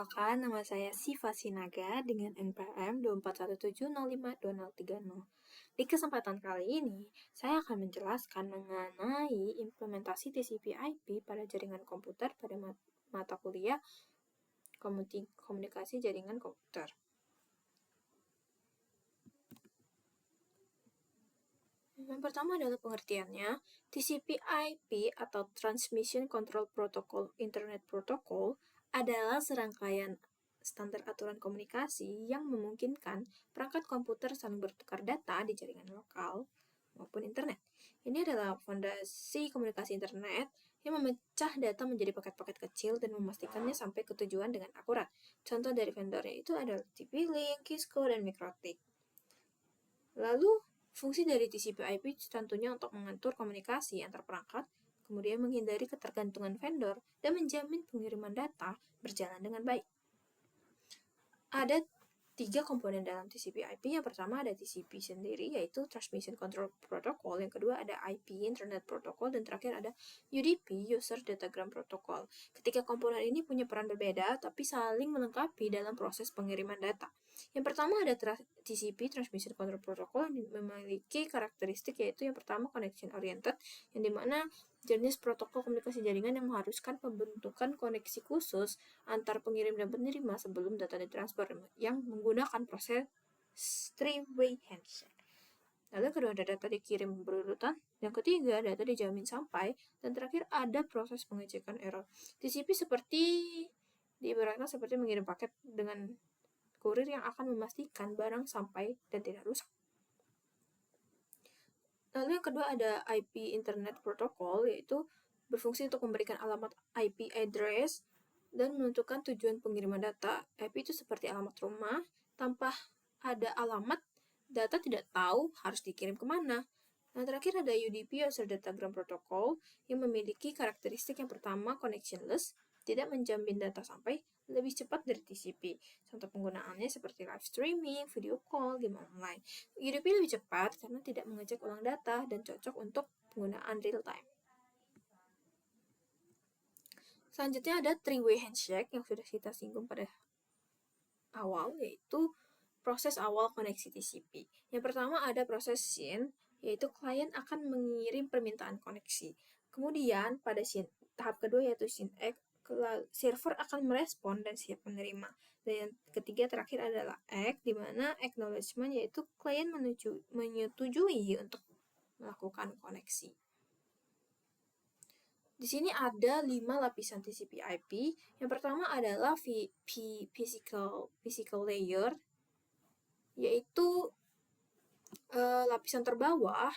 Perkenalkan, nama saya Siva Sinaga dengan NPM 2417052030. Di kesempatan kali ini, saya akan menjelaskan mengenai implementasi TCP/IP pada jaringan komputer pada mata kuliah komunikasi jaringan komputer. Yang pertama adalah pengertiannya. TCP/IP atau Transmission Control Protocol Internet Protocol adalah serangkaian standar aturan komunikasi yang memungkinkan perangkat komputer saling bertukar data di jaringan lokal maupun internet. Ini adalah fondasi komunikasi internet yang memecah data menjadi paket-paket kecil dan memastikannya sampai ke tujuan dengan akurat. Contoh dari vendornya itu adalah TP-Link, Cisco, dan MikroTik. Lalu, fungsi dari TCP/IP tentunya untuk mengatur komunikasi antar perangkat, kemudian menghindari ketergantungan vendor, dan menjamin pengiriman data berjalan dengan baik. Ada 3 komponen dalam TCP/IP. Yang pertama ada TCP sendiri, yaitu Transmission Control Protocol. Yang kedua ada IP, Internet Protocol. Dan terakhir ada UDP, User Datagram Protocol. Ketiga komponen ini punya peran berbeda, tapi saling melengkapi dalam proses pengiriman data. Yang pertama ada TCP, Transmission Control Protocol, yang memiliki karakteristik yaitu yang pertama connection oriented, yang dimana jenis protokol komunikasi jaringan yang mengharuskan pembentukan koneksi khusus antar pengirim dan penerima sebelum data ditransfer yang menggunakan proses three-way handshake. Lalu kedua ada data dikirim berurutan, yang ketiga data dijamin sampai, dan terakhir ada proses pengecekan error. TCP diibaratkan seperti mengirim paket dengan kurir yang akan memastikan barang sampai dan tidak rusak. Lalu yang kedua ada IP Internet Protocol, yaitu berfungsi untuk memberikan alamat IP address dan menentukan tujuan pengiriman data. IP itu seperti alamat rumah, tanpa ada alamat, data tidak tahu harus dikirim kemana. Yang terakhir ada UDP, User Datagram Protocol, yang memiliki karakteristik yang pertama connectionless, tidak menjamin data sampai lebih cepat dari TCP. Contoh penggunaannya seperti live streaming, video call, game online. UDP lebih cepat karena tidak mengecek ulang data dan cocok untuk penggunaan real time. Selanjutnya ada three-way handshake yang sudah kita singgung pada awal, yaitu proses awal koneksi TCP. Yang pertama ada proses SYN, yaitu klien akan mengirim permintaan koneksi. Kemudian pada tahap kedua yaitu SYN-ACK, server akan merespon dan siap menerima. Dan yang ketiga terakhir adalah ACK, di mana acknowledgement yaitu klien menyetujui untuk melakukan koneksi. Di sini ada 5 lapisan TCP/IP. Yang pertama adalah physical layer, yaitu lapisan terbawah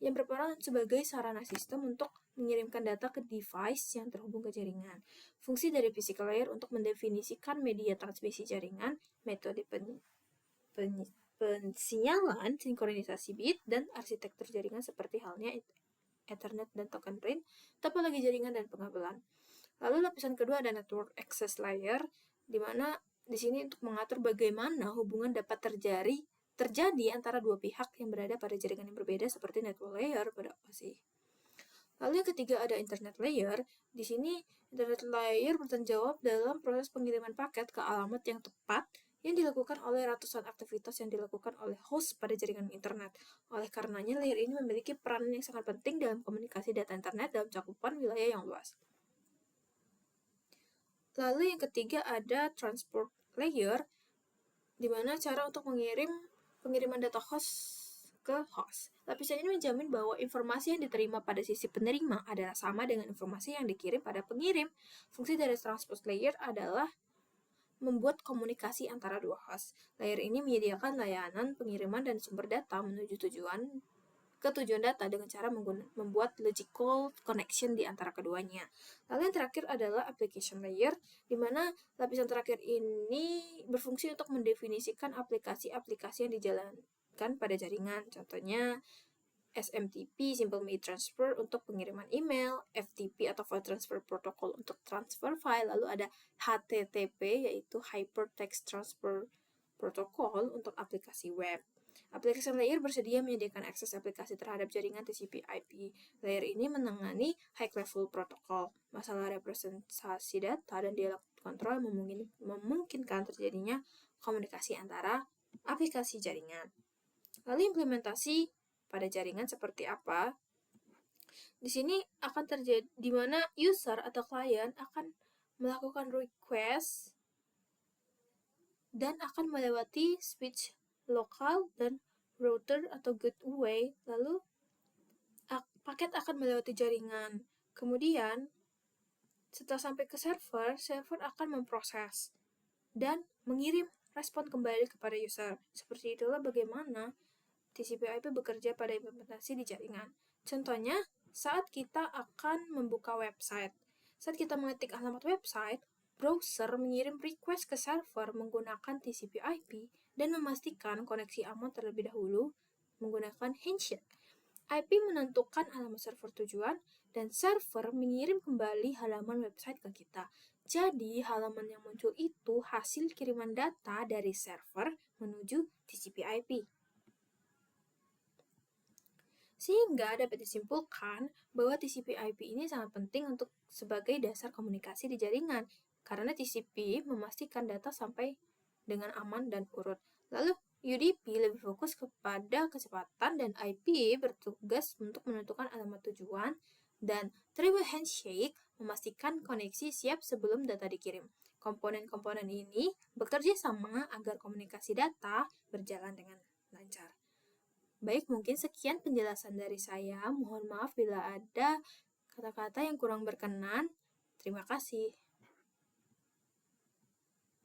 yang berperan sebagai sarana sistem untuk mengirimkan data ke device yang terhubung ke jaringan. Fungsi dari physical layer untuk mendefinisikan media transmisi jaringan, metode pensinyalan, sinkronisasi bit, dan arsitektur jaringan seperti halnya Ethernet dan token ring, topologi jaringan dan pengabelan. Lalu lapisan kedua ada network access layer, di mana di sini untuk mengatur bagaimana hubungan dapat terjadi antara dua pihak yang berada pada jaringan yang berbeda seperti network layer pada OSI. Lalu yang ketiga ada internet layer. Di sini internet layer bertanggung jawab dalam proses pengiriman paket ke alamat yang tepat yang dilakukan oleh ratusan aktivitas yang dilakukan oleh host pada jaringan internet. Oleh karenanya, layer ini memiliki peran yang sangat penting dalam komunikasi data internet dalam cakupan wilayah yang luas. Lalu yang ketiga ada transport layer, di mana cara untuk pengiriman data host ke host. Lapisan ini menjamin bahwa informasi yang diterima pada sisi penerima adalah sama dengan informasi yang dikirim pada pengirim. Fungsi dari transport layer adalah membuat komunikasi antara dua host. Layer ini menyediakan layanan pengiriman dan sumber data menuju tujuan data dengan cara membuat logical connection di antara keduanya. Lalu yang terakhir adalah application layer, di mana lapisan terakhir ini berfungsi untuk mendefinisikan aplikasi-aplikasi yang dijalankan pada jaringan. Contohnya SMTP, Simple Mail Transfer, untuk pengiriman email, FTP atau File Transfer Protocol untuk transfer file, lalu ada HTTP yaitu Hypertext Transfer Protocol untuk aplikasi web. Application layer bersedia menyediakan akses aplikasi terhadap jaringan TCP/IP. Layer ini menangani high level protocol, masalah representasi data dan dialog kontrol memungkinkan terjadinya komunikasi antara aplikasi jaringan. Lalu implementasi pada jaringan seperti apa? Di sini akan terjadi di mana user atau klien akan melakukan request dan akan melewati switch lokal dan router atau gateway, lalu paket akan melewati jaringan. Kemudian, setelah sampai ke server akan memproses dan mengirim respon kembali kepada user. Seperti itulah bagaimana TCP/IP bekerja pada implementasi di jaringan. Contohnya, saat kita akan membuka website. Saat kita mengetik alamat website, browser mengirim request ke server menggunakan TCP/IP dan memastikan koneksi aman terlebih dahulu menggunakan handshake. IP menentukan alamat server tujuan, dan server mengirim kembali halaman website ke kita. Jadi, halaman yang muncul itu hasil kiriman data dari server menuju TCP/IP. Sehingga dapat disimpulkan bahwa TCP/IP ini sangat penting untuk sebagai dasar komunikasi di jaringan, karena TCP memastikan data sampai dengan aman dan urut. Lalu, UDP lebih fokus kepada kecepatan dan IP bertugas untuk menentukan alamat tujuan, dan three-way handshake memastikan koneksi siap sebelum data dikirim. Komponen-komponen ini bekerja sama agar komunikasi data berjalan dengan lancar. Baik, mungkin sekian penjelasan dari saya. Mohon maaf bila ada kata-kata yang kurang berkenan. Terima kasih.